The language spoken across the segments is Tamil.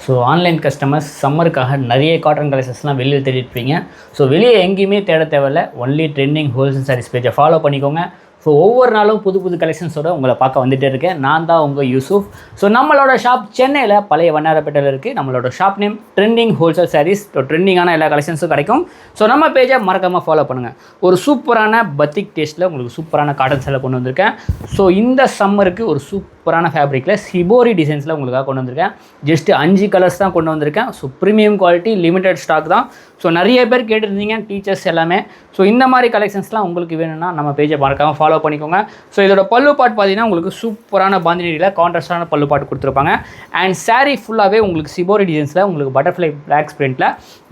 ஸோ ஆன்லைன் கஸ்டமர்ஸ் சம்மருக்காக நிறைய காட்டன் கலெக்ஷன்ஸ்லாம் வெளியில் தேடிட்டுருப்பீங்க. ஸோ வெளியே எங்கேயுமே தேட தேவையில்ல, ஒன்லி ட்ரெண்டிங் ஹோல்சேல் சாரீஸ் பேஜை ஃபாலோ பண்ணிக்கோங்க. ஸோ ஒவ்வொரு நாளும் புது புது கலெக்ஷன்ஸோடு உங்களை பார்க்க வந்துகிட்டே இருக்கேன். நான் தான் உங்கள் யூசுஃப். ஸோ நம்மளோட ஷாப் சென்னையில் பழைய வண்ணாரப்பேட்டையில் இருக்குது. நம்மளோட shop name trending wholesale saris. So ட்ரெண்டிங்கான எல்லா கலெக்ஷன்ஸும் கிடைக்கும். ஸோ நம்ம பேஜை மறக்காமல் ஃபாலோ பண்ணுங்கள். ஒரு சூப்பரான பத்திக் டேஸ்ட்டில் உங்களுக்கு சூப்பரான காட்டன் சேலை கொண்டு வந்திருக்கேன். ஸோ இந்த சம்மருக்கு ஒரு சூப்பரான ஃபேப்ரிக்கில் சிபோரி டிசைன்ஸில் உங்களுக்காக கொண்டு வந்திருக்கேன். ஜஸ்ட்டு 5 கலர்ஸ் தான் கொண்டு வந்திருக்கேன். So premium quality, limited stock தான். ஸோ நிறைய பேர் கேட்டிருந்தீங்க, டீச்சர்ஸ் எல்லாமே. ஸோ இந்த மாதிரி கலெக்ஷன்ஸ்லாம் உங்களுக்கு வேணும்னா நம்ம பேஜை மறக்காமல் ஃபாலோ பண்ணிக்கோங்க. ஸோ இதோட பல்லு பாட் பார்த்தீங்கன்னா உங்களுக்கு சூப்பரான பாந்தினியில் கான்ட்ராஸ்டான பல்லு பாட்டு கொடுத்துருப்பாங்க. அண்ட் சாரீ ஃபுல்லாகவே உங்களுக்கு சிபோரி டிசைன்ஸில் உங்களுக்கு பட்டர்ஃப்ளை பிளாக் பிரிண்டில்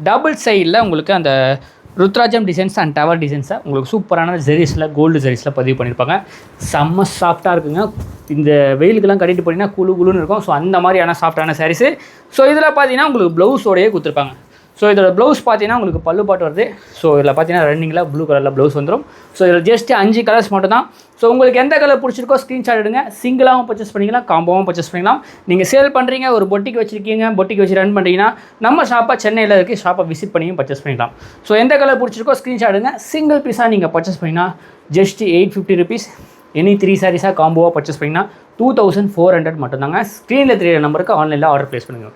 டபுள் சைடில் உங்களுக்கு அந்த ருத்ராஜம் டிசைன்ஸ் அண்ட் டவர் டிசைன்ஸை உங்களுக்கு சூப்பரான ஜெரிஸில் கோல்டு ஜெரிஸில் பதிவு பண்ணியிருப்பாங்க. செம்ம சாஃப்டாக இருக்குங்க. இந்த வெயிலுக்கெல்லாம் கட்டிட்டு போனீங்கன்னா குழு குழுன்னு இருக்கும். ஸோ அந்த மாதிரியான சாஃப்டான சாரீஸு. ஸோ இதில் பார்த்தீங்கன்னா உங்களுக்கு ப்ளவுஸோடையே கொடுத்துருப்பாங்க. ஸோ இதோட ப்ளவுஸ் பார்த்தீங்கன்னா உங்களுக்கு பல்லு பாட்டு வருது. ஸோ இதில் பார்த்தீங்கன்னா ரன்னிங்கில் ப்ளூ கலரில் ப்ளவுஸ் வந்துடும். ஸோ இதில் ஜஸ்ட் 5 கலர்ஸ் மட்டும் தான். ஸோ உங்களுக்கு எந்த கலர் பிடிச்சிருக்கோ ஸ்க்ரீன்ஷாட் எடுங்க. சிங்கிளாகவும் பர்ச்சேஸ் பண்ணிக்கலாம், காம்போவும் பர்ச்சேஸ் பண்ணிக்கலாம். நீங்கள் சேல் பண்ணுறீங்க, ஒரு பொட்டிக்கு வச்சுருக்கீங்க, பொட்டிக்கு வச்சு ரன் பண்ணுறீங்கன்னா நம்ம ஷாப்பாக சென்னையில் இருக்குது, ஷாப்பை விசிட் பண்ணியும் பர்ச்சேஸ் பண்ணிக்கலாம். ஸோ எந்த கலர் பிடிச்சிருக்கோ ஸ்க்ரீன்ஷாட் எடுங்க. சிங்கிள் பீஸாக நீங்கள் பர்ச்சேஸ் பண்ணிங்கன்னா ஜஸ்ட் 850 ருபீஸ். எனி 3 சாரீஸாக காம்போவாக பர்ச்சேஸ் பண்ணிங்கன்னா 2400 மட்டும்தாங்க. ஸ்க்ரீனில் தெரியற நம்பருக்கு ஆன்லைனில் ஆர்டர் ப்ளேஸ் பண்ணுங்கள்.